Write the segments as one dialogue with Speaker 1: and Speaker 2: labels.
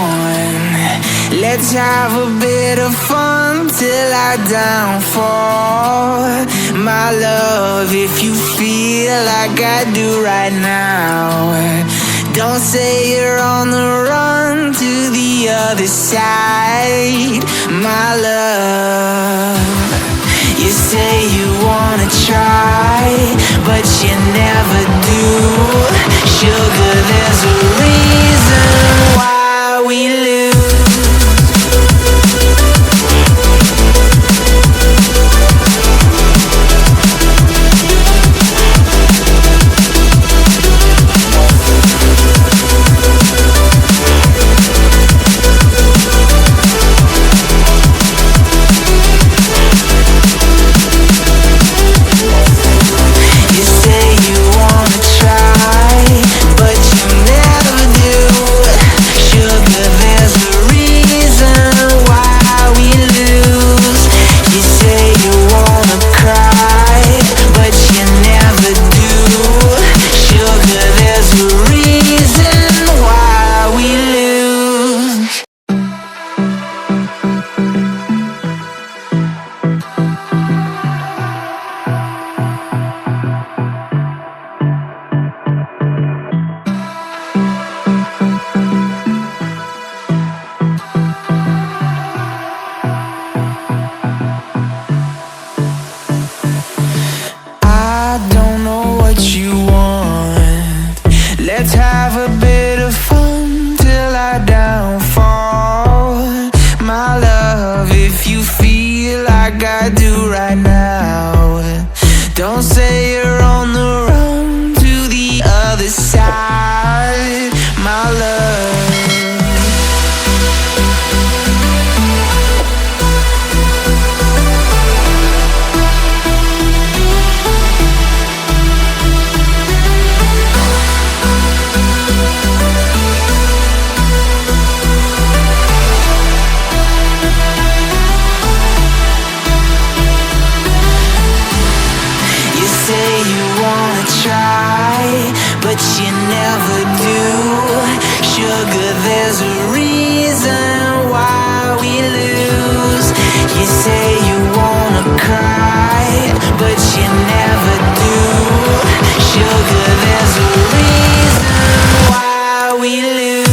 Speaker 1: want. Let's have a bit of fun till I downfall. My love, if you feel like I do right now, don't say you're on the run to the other side. My love, you say you wanna try, but you never do. Sugar, there's a reason why we lose. Let's have a bit of fun till I downfall. My love, if you feel like I do right now, don't say you're on the run to the other side. My love, but you never do. Sugar, there's a reason why we lose. You say you wanna cry, but you never do. Sugar, there's a reason why we lose.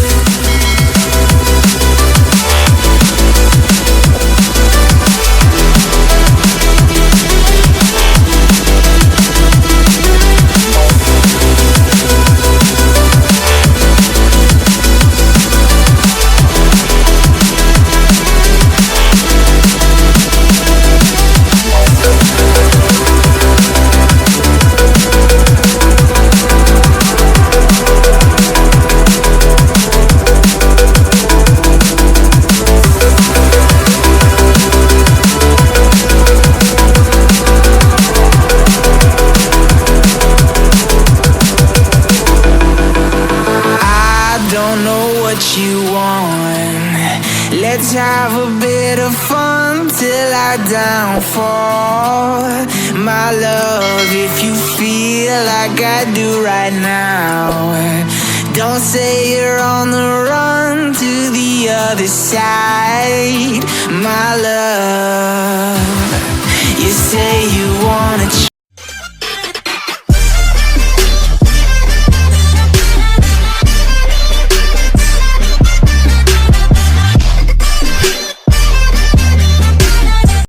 Speaker 1: You want. Let's have a bit of fun till I downfall. My love, if you feel like I do right now, don't say you're on the run to the other side. My love, you say you wanna